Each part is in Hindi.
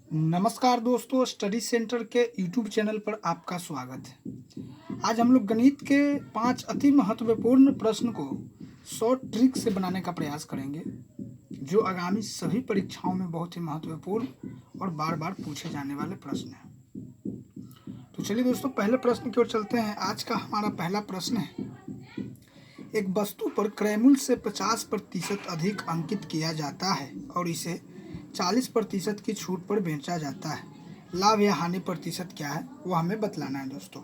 नमस्कार दोस्तों, स्टडी सेंटर के यूट्यूब चैनल पर आपका स्वागत है। आज हम लोग गणित के 5 अति महत्वपूर्ण प्रश्न को शॉर्ट ट्रिक से बनाने का प्रयास करेंगे, जो आगामी सभी परीक्षाओं में बहुत ही महत्वपूर्ण और बार-बार पूछे जाने वाले प्रश्न हैं। तो चलिए दोस्तों, पहले प्रश्न की ओर चलते हैं। आज का हमारा पहला प्रश्न है, एक वस्तु पर क्रय मूल्य से 50% अधिक अंकित किया जाता है और इसे 40% की छूट पर बेचा जाता है। लाभ या हानि प्रतिशत क्या है, वो हमें बतलाना है दोस्तों।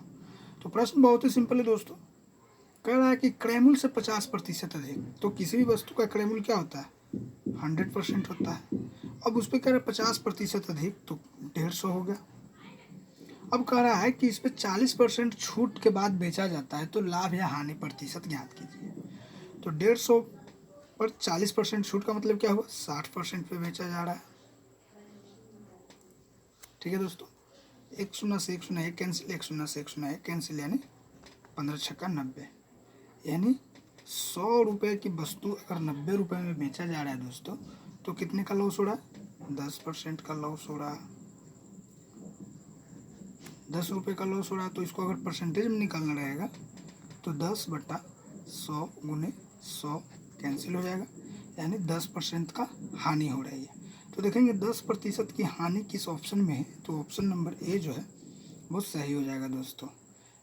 तो प्रश्न बहुत ही सिंपल है दोस्तों। कह रहा है कि क्रय मूल्य से 50% अधिक, तो किसी भी वस्तु का क्रय मूल्य क्या होता है? 100% होता है। अब उस पर कह रहा है 50% अधिक, तो 150 हो गया। अब कह रहा है कि इस पर 40% छूट के बाद बेचा जाता है, तो लाभ या हानि प्रतिशत ज्ञात कीजिए। तो 150 पर 40% छूट का मतलब क्या हुआ? 60% पे बेचा जा रहा है। ठीक है दोस्तों, 1 शून्य से 1 शून्य 1 कैंसिल, 1 शून्य से 1 शून्य 1 कैंसिल, यानी 15 छक्का 90। यानी 100 रुपये की वस्तु अगर 90 रुपये में बेचा जा रहा है दोस्तों, तो कितने का लॉस हो रहा है? 10% का लॉस हो रहा है। 10 रुपये का लॉस हो रहा है, तो इसको अगर परसेंटेज में निकालना रहेगा तो 10/100 गुने 100 कैंसिल हो जाएगा, यानी 10% का हानि हो रही है। तो देखेंगे 10% की हानि किस ऑप्शन में है, तो ऑप्शन नंबर ए जो है वो सही हो जाएगा दोस्तों।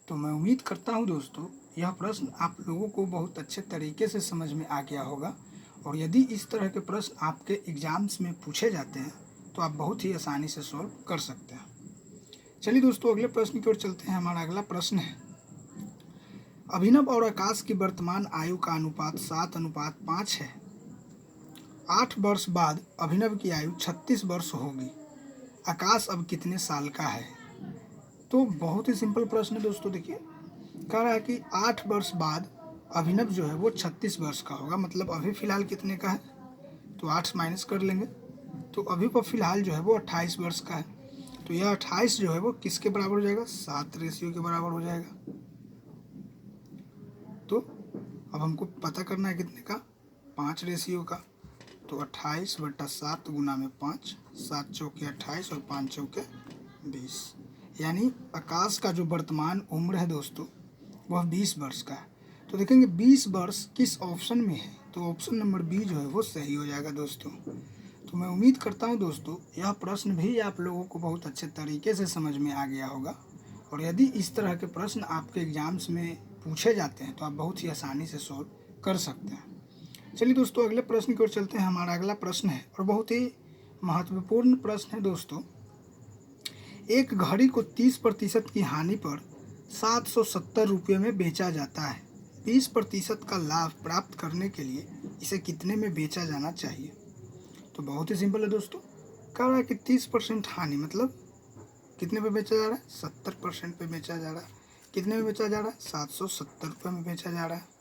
तो मैं उम्मीद करता हूँ दोस्तों, यह प्रश्न आप लोगों को बहुत अच्छे तरीके से समझ में आ गया होगा, और यदि इस तरह के प्रश्न आपके एग्जाम्स में पूछे जाते हैं तो आप बहुत ही आसानी से सॉल्व कर सकते हैं। चलिए दोस्तों, अगले प्रश्न की ओर चलते हैं। हमारा अगला प्रश्न है, अभिनव और आकाश की वर्तमान आयु का अनुपात 7:5 है। 8 वर्ष बाद अभिनव की आयु 36 वर्ष होगी। आकाश अब कितने साल का है? तो बहुत ही सिंपल प्रश्न है दोस्तों। देखिए, कह रहा है कि 8 वर्ष बाद अभिनव जो है वो 36 वर्ष का होगा। मतलब अभी फ़िलहाल कितने का है? तो 8 माइनस कर लेंगे, तो अभी पर फिलहाल जो है वो 28 वर्ष का है। तो यह 28 जो है वो किसके बराबर हो जाएगा? 7 रेशियो के बराबर हो जाएगा। तो अब हमको पता करना है कितने का? 5 रेशियो का। तो 28/7 गुना में 5, 7 चौके 28 और 5 चौके 20, यानी आकाश का जो वर्तमान उम्र है दोस्तों वह 20 वर्ष का है। तो देखेंगे 20 वर्ष किस ऑप्शन में है, तो ऑप्शन नंबर बी जो है वो सही हो जाएगा दोस्तों। तो मैं उम्मीद करता हूँ दोस्तों, यह प्रश्न भी आप लोगों को बहुत अच्छे तरीके से समझ में आ गया होगा, और यदि इस तरह के प्रश्न आपके एग्जाम्स में पूछे जाते हैं तो आप बहुत ही आसानी से सॉल्व कर सकते हैं। चलिए दोस्तों, अगले प्रश्न की ओर चलते हैं। हमारा अगला प्रश्न है और बहुत ही महत्वपूर्ण प्रश्न है दोस्तों। एक घड़ी को 30% की हानि पर 770 रुपये में बेचा जाता है। 20% का लाभ प्राप्त करने के लिए इसे कितने में बेचा जाना चाहिए? तो बहुत ही सिंपल है दोस्तों। कह रहा है कि 30% हानि मतलब कितने पे बेचा जा रहा है? 70% पे बेचा जा रहा है। कितने में बेचा जा रहा है? 770 रुपये में बेचा जा रहा है।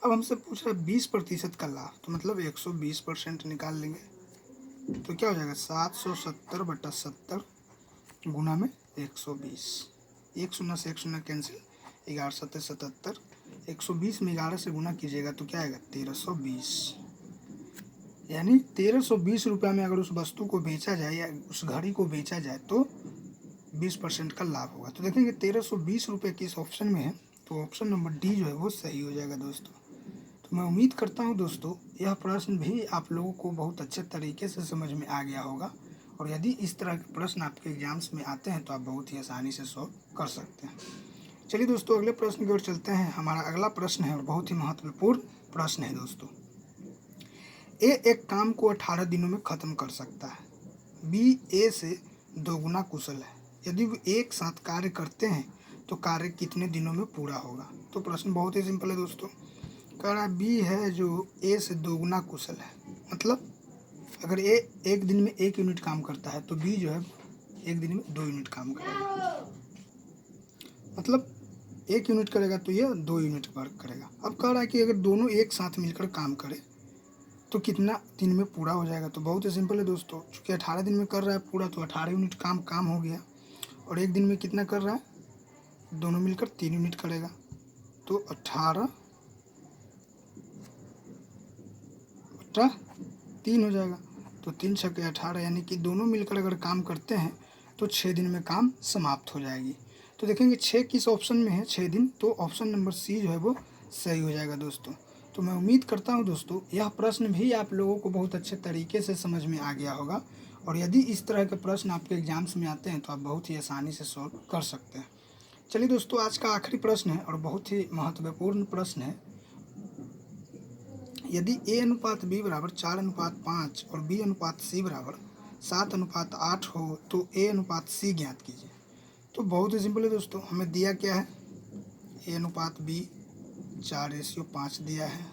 अब हमसे पूछ रहा है 20% का लाभ, तो मतलब 120% निकाल लेंगे, तो क्या हो जाएगा? 770/70 गुना में 120। 1 शून्य से 1 शून्य कैंसिल, 11 7 77। 120 में 11 से गुना कीजिएगा तो क्या आएगा? 1320। यानी 1320 रुपये में अगर उस वस्तु को बेचा जाए या उस घड़ी को बेचा जाए तो 20% का लाभ होगा। तो देखेंगे 1320 रुपये किस ऑप्शन में है, तो ऑप्शन नंबर डी जो है वो सही हो जाएगा दोस्तों। तो मैं उम्मीद करता हूं दोस्तों, यह प्रश्न भी आप लोगों को बहुत अच्छे तरीके से समझ में आ गया होगा, और यदि इस तरह के प्रश्न आपके एग्जाम्स में आते हैं तो आप बहुत ही आसानी से सॉल्व कर सकते हैं। चलिए दोस्तों, अगले प्रश्न की ओर चलते हैं। हमारा अगला प्रश्न है और बहुत ही महत्वपूर्ण प्रश्न है दोस्तों। ए एक काम को 18 दिनों में ख़त्म कर सकता है। बी ए से दोगुना कुशल है। यदि वो एक साथ कार्य करते हैं तो कार्य कितने दिनों में पूरा होगा? तो प्रश्न बहुत ही सिंपल है दोस्तों। कह रहा है बी है जो ए से दोगुना कुशल है। मतलब अगर ए एक दिन में 1 यूनिट काम करता है तो बी जो है एक दिन में 2 यूनिट काम करेगा। मतलब 1 यूनिट करेगा तो ये 2 यूनिट वर्क करेगा। अब कह रहा है कि अगर दोनों एक साथ मिलकर काम करें तो कितना दिन में पूरा हो जाएगा? तो बहुत ही सिंपल है दोस्तों। चूँकि 18 दिन में कर रहा है पूरा, तो 18 यूनिट काम हो गया। और एक दिन में कितना कर रहा है? दोनों मिलकर 3 यूनिट करेगा, तो 18 बटा 3 हो जाएगा। तो 3 छक्के 18 यानी कि दोनों मिलकर अगर काम करते हैं तो 6 दिन में काम समाप्त हो जाएगी। तो देखेंगे 6 किस ऑप्शन में है 6 दिन, तो ऑप्शन नंबर सी जो है वो सही हो जाएगा दोस्तों। तो मैं उम्मीद करता हूँ दोस्तों यह प्रश्न भी आप लोगों को बहुत अच्छे तरीके से समझ में आ गया होगा, और यदि इस तरह के प्रश्न आपके एग्जाम्स में आते हैं तो आप बहुत ही आसानी से सॉल्व कर सकते हैं। चलिए दोस्तों, आज का आखिरी प्रश्न है और बहुत ही महत्वपूर्ण प्रश्न है। यदि a अनुपात b बराबर 4:5 और b अनुपात c बराबर 7:8 हो तो a अनुपात c ज्ञात कीजिए। तो बहुत ही सिंपल है दोस्तों, हमें दिया क्या है, a अनुपात b 4:5 दिया है,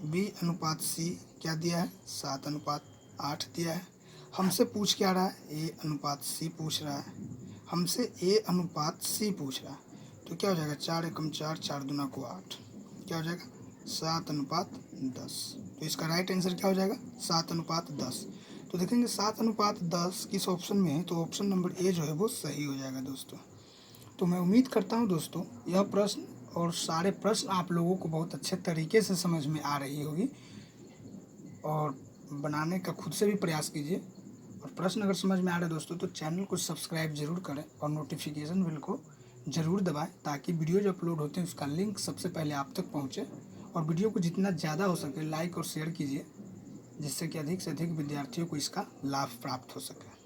b अनुपात c क्या दिया है 7:8 दिया है। हमसे पूछ क्या रहा है, a अनुपात c पूछ रहा है, हमसे a अनुपात c पूछ रहा है। तो क्या हो जाएगा 4 एकम 4, 4 दूना को 8, क्या हो जाएगा 7:10। तो इसका राइट आंसर क्या हो जाएगा 7:10। तो देखेंगे 7:10 किस ऑप्शन में है, तो ऑप्शन नंबर ए जो है वो सही हो जाएगा दोस्तों। तो मैं उम्मीद करता हूँ दोस्तों यह प्रश्न और सारे प्रश्न आप लोगों को बहुत अच्छे तरीके से समझ में आ रही होगी, और बनाने का खुद से भी प्रयास कीजिए। और प्रश्न अगर समझ में आ रहा है दोस्तों तो चैनल को सब्सक्राइब जरूर करें और नोटिफिकेशन बेल को ज़रूर दबाएं, ताकि वीडियो जो अपलोड होते हैं उसका लिंक सबसे पहले आप तक पहुंचे। और वीडियो को जितना ज़्यादा हो सके लाइक और शेयर कीजिए, जिससे कि अधिक से अधिक विद्यार्थियों को इसका लाभ प्राप्त हो सके।